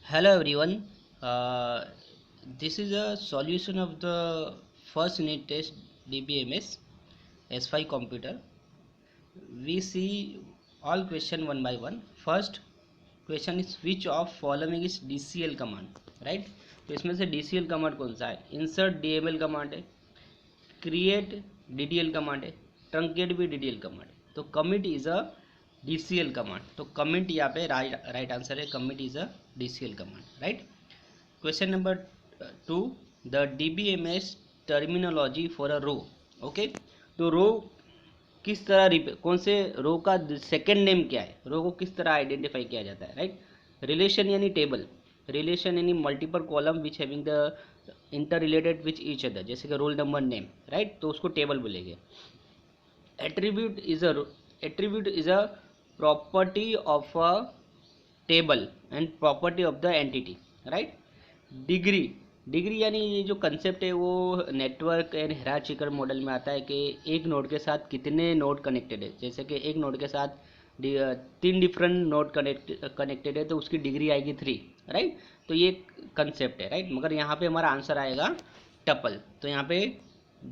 Hello everyone. Uh, this is a solution of the first unit test DBMS S5 computer. We see all question one by one. First question is which of following is DCL command, right? तो इसमें से DCL command कौन सा है? Insert DML command है, create DDL command है, truncate भी DDL command है. तो commit is a DCL command. तो कमिट यहाँ पे राइट आंसर है. Commit is a DCL command, right. Question number 2, the DBMS terminology for a row. Okay, तो रो किस तरह कौन से रो का सेकेंड नेम क्या है, रो को किस तरह आइडेंटिफाई किया जाता है, राइट. रिलेशन यानी टेबल, रिलेशन यानी multiple column which having the inter related which each other, जैसे कि रोल नंबर नेम, राइट, तो उसको टेबल बोलेंगे. Attribute is a property of a table and property of the entity, right. Degree, degree यानी ये जो concept है वो नेटवर्क एंड हिरार्चिकल मॉडल में आता है कि एक नोड के साथ कितने नोड कनेक्टेड है. जैसे कि एक नोड के साथ 3 डिफरेंट नोड कनेक्टेड है तो उसकी डिग्री आएगी 3, राइट. तो ये कंसेप्ट है, राइट. मगर यहाँ पे हमारा आंसर आएगा टपल. तो यहाँ पे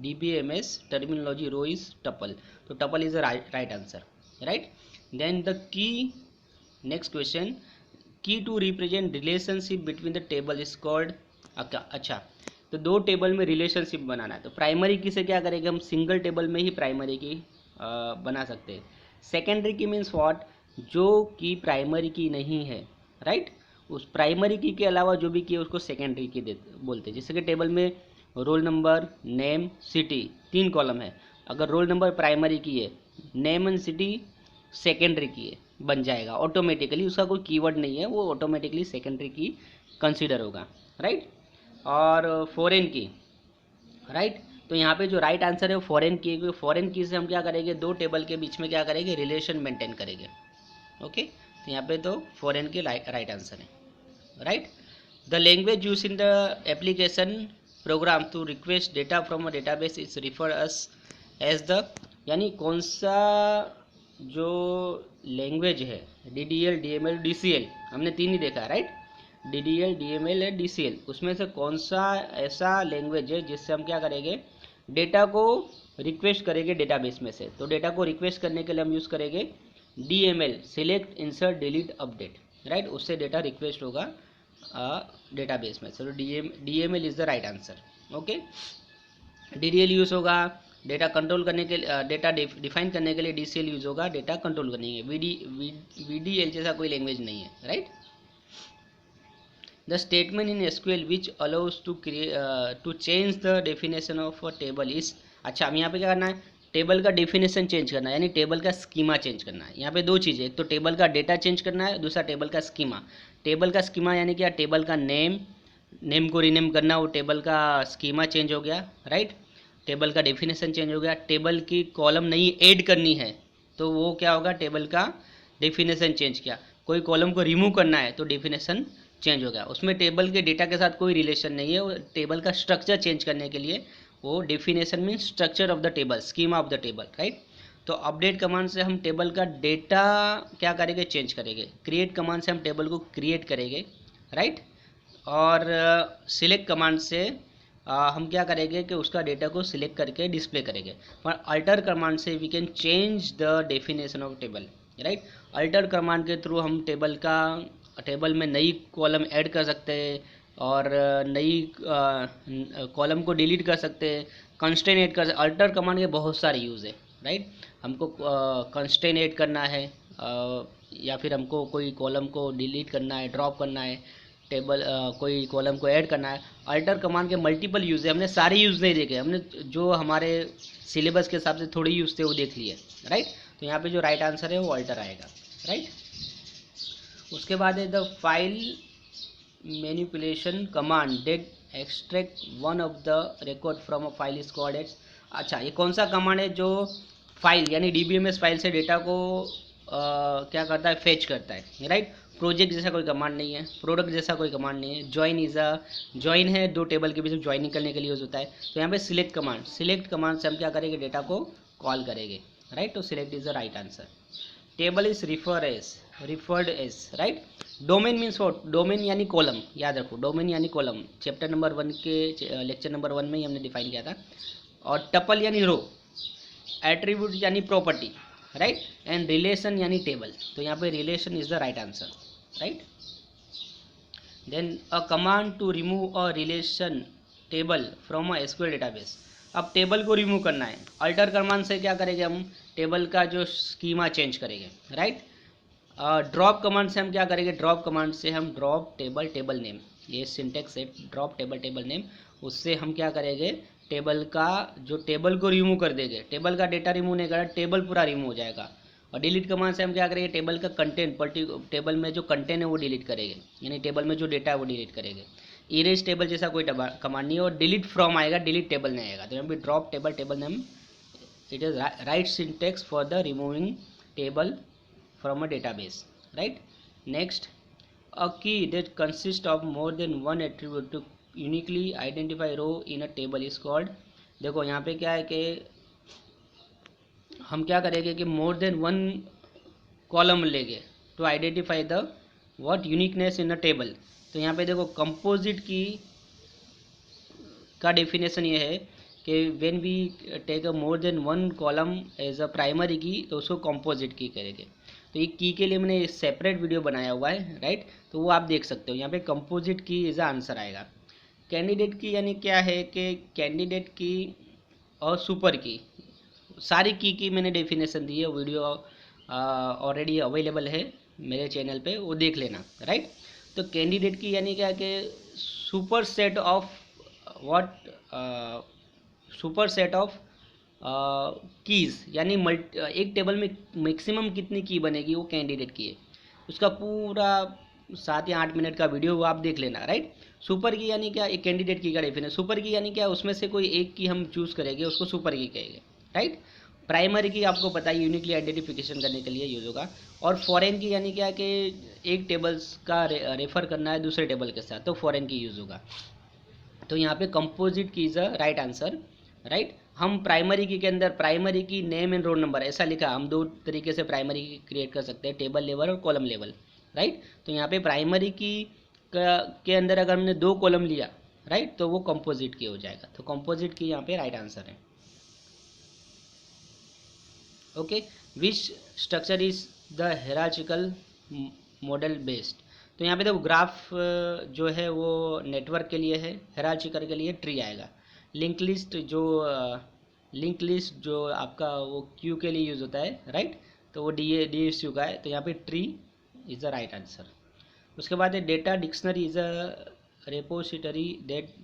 DBMS terminology row is tuple. तो tuple is the right answer, right. Then the key, next question, key to represent relationship between the table is called. अच्छा, तो दो टेबल में रिलेशनशिप बनाना है तो प्राइमरी की से क्या करेंगे हम, सिंगल टेबल में ही प्राइमरी की बना सकते हैं. सेकेंडरी की मीन्स व्हाट, जो कि प्राइमरी की नहीं है, राइट. उस प्राइमरी की के अलावा जो भी की है उसको सेकेंडरी की बोलते हैं. जैसे कि टेबल में roll number, name, city 3 column है. अगर रोल नंबर प्राइमरी की है, नेम एंड सिटी सेकेंडरी की है, बन जाएगा ऑटोमेटिकली. उसका कोई कीवर्ड नहीं है, वो ऑटोमेटिकली सेकेंडरी की कंसीडर होगा, राइट. और फॉरेन की, राइट. तो यहाँ पे जो राइट आंसर है वो फॉरेन की, क्योंकि फॉरेन की से हम क्या करेंगे, दो टेबल के बीच में क्या करेंगे, रिलेशन मेंटेन करेंगे. ओके, तो यहाँ पे तो फॉरेन की राइट आंसर है, right. The language use in the application program to request data from a database is refer as as the, यानी कौन सा जो लैंग्वेज है, DDL, DML, DCL, हमने 3 ही देखा, राइट. DDL, DML है, DCL, उसमें से कौन सा ऐसा लैंग्वेज है जिससे हम क्या करेंगे, डेटा को रिक्वेस्ट करेंगे डेटाबेस में से. तो डेटा को रिक्वेस्ट करने के लिए हम यूज़ करेंगे DML, select insert delete update, right. उससे डेटा रिक्वेस्ट होगा डेटाबेस में से. तो DML is the right answer. Okay, DDL use होगा डेटा कंट्रोल करने के लिए, डेटा डिफाइन करने के लिए. DCL यूज़ होगा डेटा कंट्रोल करने के लिए. VDL जैसा कोई लैंग्वेज नहीं है, right. The statement in SQL which allows to create to change the definition of a table is. अच्छा, हम यहाँ पे क्या करना है, टेबल का डेफिनेशन चेंज करना है, यानी टेबल का स्कीमा चेंज करना है. यहाँ पे दो चीज़ें, एक तो टेबल का डेटा चेंज करना है, दूसरा टेबल का स्कीमा. टेबल का स्कीमा यानी क्या, टेबल का नेम को रीनेम करना, वो टेबल का स्कीमा चेंज हो गया, राइट. टेबल का डेफिनेशन चेंज हो गया. टेबल की कॉलम नहीं ऐड करनी है तो वो क्या होगा, टेबल का डेफिनेशन चेंज किया. कोई कॉलम को रिमूव करना है तो डेफिनेशन चेंज हो गया. उसमें टेबल के डेटा के साथ कोई रिलेशन नहीं है, वो टेबल का स्ट्रक्चर चेंज करने के लिए, वो definition mean structure of the table, schema of the table, right. तो अपडेट कमांड से हम टेबल का डेटा क्या करेंगे, चेंज करेंगे. क्रिएट कमांड से हम टेबल को क्रिएट करेंगे, राइट. और सिलेक्ट कमांड से हम क्या करेंगे कि उसका डेटा को सिलेक्ट करके डिस्प्ले करेंगे. और अल्टर कमांड से we can change the definition of table, right. Alter command के थ्रू हम टेबल में नई कॉलम ऐड कर सकते हैं और नई कॉलम को डिलीट कर सकते हैं, कंस्ट्रेन ऐड कर सकते. अल्टर कमांड के बहुत सारे यूज़ है, राइट. हमको कंस्ट्रेन ऐड करना है या फिर हमको कोई कॉलम को डिलीट करना है, ड्रॉप करना है, कोई कॉलम को ऐड करना है. अल्टर कमांड के मल्टीपल यूज़ है, हमने सारे यूज़ नहीं देखे, हमने जो हमारे सिलेबस के हिसाब से थोड़ी यूज़ थे वो देख लिए, राइट. तो यहाँ पे जो राइट आंसर है वो अल्टर आएगा, राइट. उसके बाद है the file manipulation command that extract one of the record from a file is called as. अच्छा, ये कौन सा कमांड है जो फाइल यानी DBMS फाइल से डेटा को क्या करता है, फेच करता है, राइट. प्रोजेक्ट जैसा कोई कमांड नहीं है, प्रोडक्ट जैसा कोई कमांड नहीं है. ज्वाइन है, दो टेबल के बीच में ज्वाइनिंग करने के लिए यूज़ होता है. तो यहाँ पे सिलेक्ट कमांड से हम क्या करेंगे, डेटा को कॉल करेंगे, राइट. तो select is the right answer. Table is referred as, right. Domain means what, domain यानी कॉलम, याद रखो डोमेन यानी कॉलम, चैप्टर नंबर 1 के लेक्चर नंबर 1 में ही हमने डिफाइन किया था। और टपल यानी रो, एट्रीब्यूट यानी प्रॉपर्टी, राइट, एंड रिलेशन यानी टेबल। तो यहाँ पे relation is the right answer, right. Then a command to remove a relation table from a SQL database. अब टेबल को रिमूव करना है, अल्टर कमांड से क्या करेंगे हम, टेबल का जो स्कीमा चेंज करेंगे, राइट। ड्रॉप कमांड से हम क्या करेंगे, ड्रॉप कमांड से हम ड्रॉप टेबल टेबल नेम, ये सिंटेक्स है, ड्रॉप टेबल टेबल नेम, उससे हम क्या करेंगे, टेबल का जो टेबल को रिमूव कर देंगे, टेबल का डेटा रिमूव नहीं करा, टेबल पूरा रिमूव हो जाएगा। और डिलीट कमांड से हम क्या करेंगे, टेबल का कंटेंट, टेबल में जो कंटेंट है वो डिलीट करेंगे, यानी टेबल में जो डेटा है वो डिलीट करेंगे। इरेज टेबल जैसा कोई कमांड नहीं है, और डिलीट फ्रॉम आएगा, डिलीट टेबल नहीं आएगा। तो यहाँ पे drop table table name, it is right syntax for the removing table from a database, right. Next, a key that consists of more than one attribute to uniquely identify row in a table is called, देखो यहाँ पे क्या है कि हम क्या करेंगे कि मोर देन वन कॉलम लेंगे to identify the what uniqueness in a table. तो यहाँ पे देखो कंपोजिट की का डेफिनेशन ये है कि when we take a more than one column as a primary key, तो उसको कंपोजिट की करेंगे। तो ये की के लिए मैंने सेपरेट वीडियो बनाया हुआ है, राइट, तो वो आप देख सकते हो। यहाँ पे कंपोजिट की इज आंसर आएगा। कैंडिडेट की यानी क्या है कि कैंडिडेट की और सुपर की, सारी की मैंने डेफिनेशन दी है, वीडियो ऑलरेडी अवेलेबल है मेरे चैनल पे, वो देख लेना, राइट। तो कैंडिडेट की यानी क्या कि super set of what, super set of keys, यानी एक टेबल में मैक्सिमम कितनी की बनेगी वो कैंडिडेट की है। उसका पूरा 7 या 8 मिनट का वीडियो वो आप देख लेना, राइट। सुपर की यानी क्या, एक कैंडिडेट की का डेफिनेशन, सुपर की यानी क्या, उसमें से कोई एक की हम चूज़ करेंगे, उसको सुपर की कहेंगे, राइट। प्राइमरी की आपको पता है यूनिकली आइडेंटिफिकेशन करने के लिए यूज होगा। और फॉरेन की यानी क्या कि एक टेबल्स का रेफर करना है दूसरे टेबल के साथ, तो फॉरेन की यूज़ होगा। तो यहाँ पे composite key is a right answer, right. हम प्राइमरी की के अंदर प्राइमरी की नेम एंड रोल नंबर ऐसा लिखा, हम दो तरीके से प्राइमरी की क्रिएट कर सकते हैं, टेबल लेवल और कॉलम लेवल, राइट। तो यहाँ पे प्राइमरी की के अंदर अगर हमने 2 कॉलम लिया, राइट, तो वो कंपोजिट की हो जाएगा। तो कंपोजिट की यहाँ पे राइट आंसर है। Okay, which structure is the hierarchical model based. तो यहाँ पे देखो ग्राफ जो है वो नेटवर्क के लिए है, हेरार्चिकल के लिए ट्री आएगा। लिंक लिस्ट जो आपका वो क्यू के लिए यूज़ होता है, राइट, तो वो डी एस यू का है। तो यहाँ पे tree is the right answer. उसके बाद data dictionary is a repository that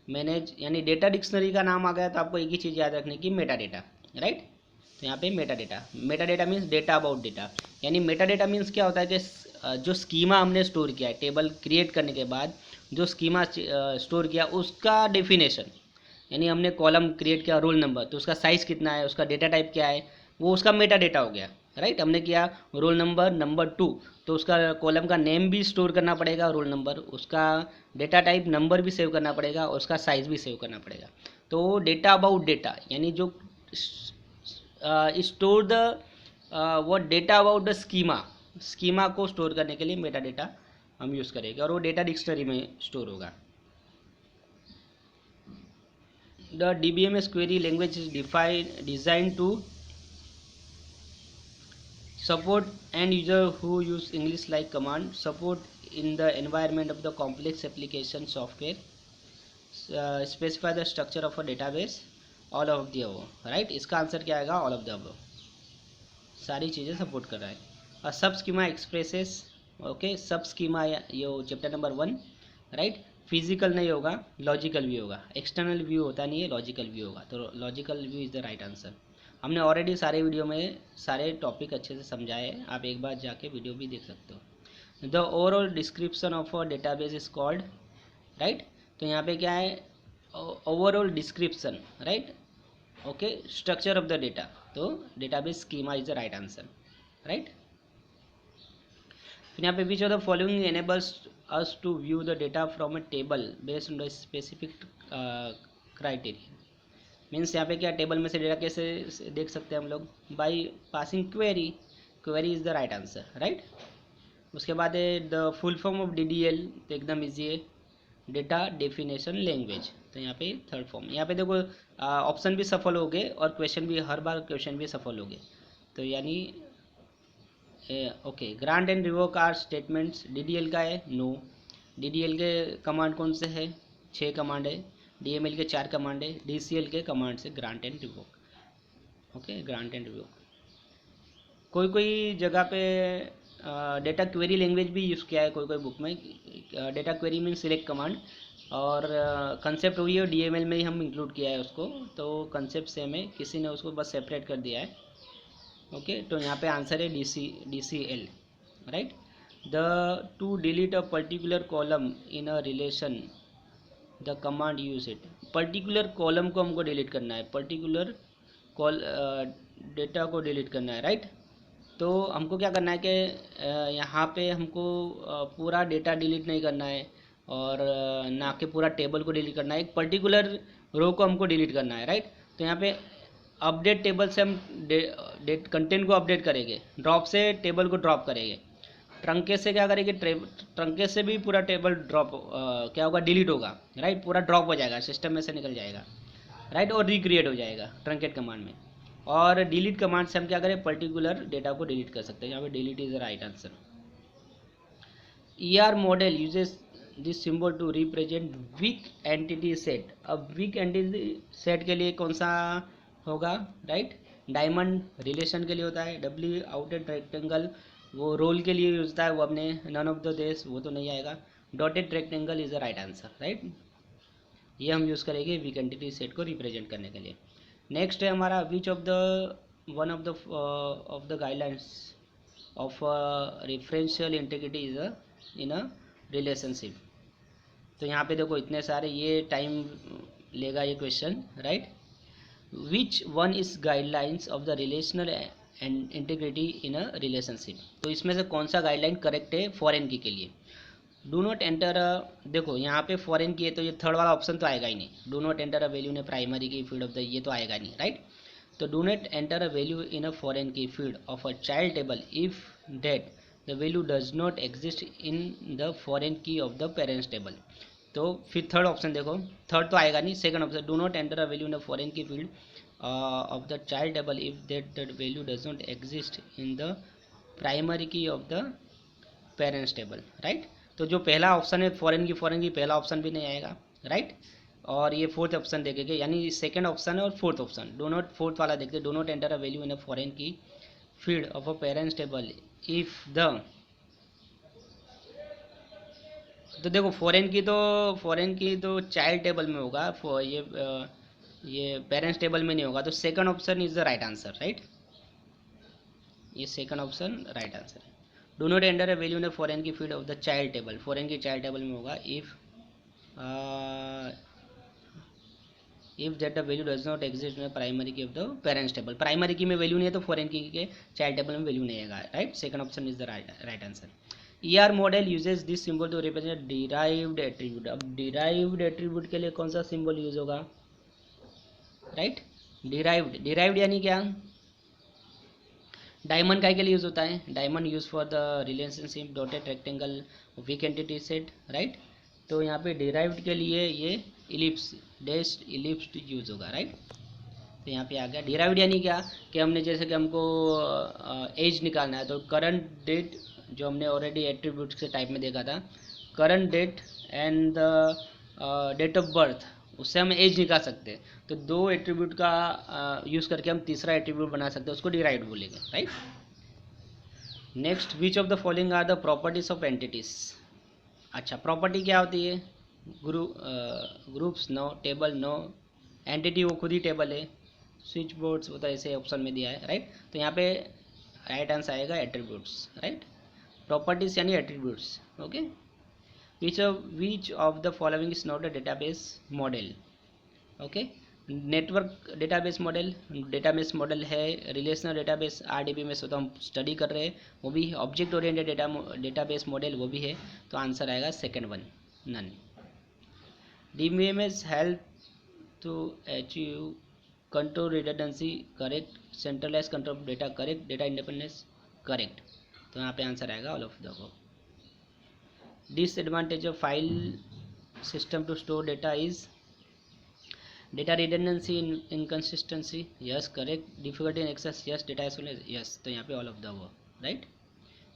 manage यानी डेटा डिक्शनरी का नाम आ गया तो आपको एक ही चीज़ याद रखने की, मेटा डेटा, राइट। तो यहाँ पे Meta data means data about data, यानी मेटा डेटा मीन्स क्या होता है कि जो स्कीमा हमने स्टोर किया है, टेबल क्रिएट करने के बाद जो स्कीमा स्टोर किया उसका डेफिनेशन, यानी हमने कॉलम क्रिएट किया रोल नंबर, तो उसका साइज़ कितना है, उसका डेटा टाइप क्या है, वो उसका मेटा डेटा हो गया, राइट। हमने किया रोल नंबर नंबर 2, तो उसका कॉलम का नेम भी स्टोर करना पड़ेगा, रोल नंबर, उसका डेटा टाइप नंबर भी सेव करना पड़ेगा, और उसका साइज़ भी सेव करना पड़ेगा। तो डेटा अबाउट डेटा यानी जो स्टोर द वो डेटा अबाउट द स्कीमा को स्टोर करने के लिए मेटा डेटा हम यूज़ करेंगे, और वो डेटा डिक्शनरी में स्टोर होगा। The DBMS query language is designed to support end user who use English like command, support in the environment of the complex application software, specify the structure of a database, all of the above, right। इसका answer क्या आएगा, all of the above, सारी चीज़ें support कर रहा है। और सब स्कीमा एक्सप्रेसेस, ओके, सब स्कीमा ये चैप्टर नंबर 1, राइट। फिजिकल नहीं होगा, लॉजिकल व्यू होगा, एक्सटर्नल व्यू होता नहीं है, लॉजिकल व्यू होगा। तो logical view is the right answer. हमने ऑलरेडी सारे वीडियो में सारे टॉपिक अच्छे से समझाए हैं, आप एक बार जाके वीडियो भी देख सकते हो। The overall description of a database is called, right. तो यहाँ पे क्या है, overall description, right, okay, structure of the data, तो database schema is the right answer, right. फिर यहाँ पे which of the following enables us to view the data from a table based on the specific criteria. Means यहाँ पे क्या, table में से data कैसे देख सकते हैं हम लोग, by passing query, query is the right answer, right. उसके बाद है the full form of DDL, तो एकदम इजी है, डेटा डेफिनेशन लैंग्वेज। तो यहाँ पे थर्ड फॉर्म, यहाँ पे देखो ऑप्शन भी सफल हो गए और क्वेश्चन भी, हर बार क्वेश्चन भी सफल हो गए। तो यानी okay, grant and revoke are statements. DDL का है नो। DDL के कमांड कौन से है? 6 कमांड है। DML के 4 कमांड है। DCL के कमांड से grant and revoke. Okay, grant and revoke. कोई कोई जगह पे डेटा क्वेरी लैंग्वेज भी यूज़ किया है कोई कोई बुक में। Data query mean select command, और कंसेप्ट वही है, DML में ही हम इंक्लूड किया है उसको, तो कंसेप्ट सेम है, किसी ने उसको बस सेपरेट कर दिया है। ओके, तो यहाँ पे आंसर है DCL, right. The two delete a particular column in a relation, the command use it. Particular column को हमको डिलीट करना है, पर्टिकुलर कॉल डेटा को डिलीट करना है, राइट। तो हमको क्या करना है कि यहाँ पे हमको पूरा डेटा डिलीट नहीं करना है, और ना कि पूरा टेबल को डिलीट करना है, एक पर्टिकुलर रो को हमको डिलीट करना है, राइट। तो यहाँ पे अपडेट टेबल से हम डेट कंटेंट को अपडेट करेंगे, ड्रॉप से टेबल को ड्रॉप करेंगे, ट्रंकेट से क्या करेंगे, ट्रंकेट से भी पूरा टेबल ड्रॉप क्या होगा, डिलीट होगा, राइट। पूरा ड्रॉप हो जाएगा, सिस्टम में से निकल जाएगा, राइट, और रिक्रिएट हो जाएगा ट्रंकेट कमांड में। और डिलीट कमांड से हम क्या करें, पर्टिकुलर डेटा को डिलीट कर सकते हैं। यहाँ पे delete is the right answer. ER model uses this symbol to represent weak entity set. अब वीक एंटिटी सेट के लिए कौन सा होगा, राइट। डायमंड रिलेशन के लिए होता है। W आउटेड रेक्टेंगल वो रोल के लिए यूज होता है, वो अपने नन ऑफ द देश, वो तो नहीं आएगा। Dotted rectangle is the right answer, right. ये हम यूज़ करेंगे वीक एंटिटी सेट को रिप्रेजेंट करने के लिए। नेक्स्ट है हमारा विच of the one of the guidelines of referential integrity is in a relationship. तो यहाँ पे देखो इतने सारे, ये टाइम लेगा ये question, right. Which one is guidelines of the relational and integrity in a relationship. तो इसमें से कौन सा गाइडलाइन करेक्ट है फॉरेन की के लिए। डू नॉट एंटर, देखो यहाँ पे फॉरेन की है तो ये थर्ड वाला ऑप्शन तो आएगा ही नहीं। Do not enter a value in a primary key field of the, ये तो आएगा नहीं, राइट। तो do not enter a value in a foreign key field of a child table if that the value does not exist in the foreign key of the parents table. तो फिर third option देखो, third तो आएगा नहीं, second option, do not enter a value in a foreign key field of the child table if that value does not exist in the primary key of the parents table, right. तो जो पहला option है foreign की पहला option भी नहीं आएगा, right. और ये फोर्थ ऑप्शन देखेंगे, यानी सेकंड ऑप्शन है और fourth option, do not, fourth वाला देखते, do not enter a value in a foreign key field of a parents table if the, तो देखो फॉरेन की तो चाइल्ड टेबल में होगा, ये पेरेंट्स टेबल में नहीं होगा, तो second option is the right answer, right. ये सेकंड ऑप्शन राइट आंसर है। Do not enter a value in foreign key field of the child table, foreign key child table में होगा if that the value does not exist in primary key of the parents table. Primary key में value नहीं है तो foreign की के child table में value नहीं आएगा, right. Second option is the right answer. ER model uses this symbol to represent derived attribute. अब डिराइव्ड एट्रीब्यूट के लिए कौन सा सिंबल यूज होगा, राइट। डिराइव्ड यानी क्या, डायमंड काय के लिए यूज होता है, diamond use for the relationship, dotted rectangle, weak entity set, right. तो यहाँ पे डिराइव्ड के लिए ये इलिप्स, डैश्ड इलिप्स यूज होगा, राइट। तो यहाँ पे आ गया डिराइव्ड यानी क्या, कि हमने जैसे कि हमको एज निकालना है, तो करंट डेट, जो हमने ऑलरेडी एट्रीब्यूट के टाइप में देखा था, current date and the date of birth, उससे हम एज निकाल सकते हैं। तो दो एट्रीब्यूट का यूज़ करके हम तीसरा एट्रीब्यूट बना सकते हैं, उसको डिराइव्ड बोलेंगे, right. Next, which of the following are the properties of entities. अच्छा, प्रॉपर्टी क्या होती है, groups no, table no, entity वो खुद ही टेबल है, स्विच बोर्ड्स वो तो ऐसे ऑप्शन में दिया है, राइट। तो यहाँ पे राइट आंसर आएगा एट्रीब्यूट्स, राइट। प्रॉपर्टीज यानी attributes, okay. Which of the following is not a database model, okay. Network database model है, रिलेशनल डेटाबेस RDBMS, तो हम स्टडी कर रहे हैं, वो भी ऑब्जेक्ट ओरिएंटेड डेटाबेस मॉडल वो भी है। तो आंसर आएगा second one, none. DBMS help to achieve control redundancy, correct. Centralize control of data, correct. Data independence, correct. तो यहाँ पे आंसर आएगा all of the above. Disadvantage of file system to store data is data redundancy, inconsistency, yes correct. Difficulty in access, yes. Data isolation, yes. तो यहाँ पे all of the above, right.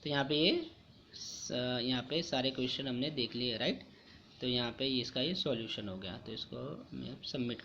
तो यहाँ पे यहाँ पे सारे क्वेश्चन हमने देख लिए, राइट। तो यहाँ पे इसका ये सॉल्यूशन हो गया, तो इसको मैं सबमिट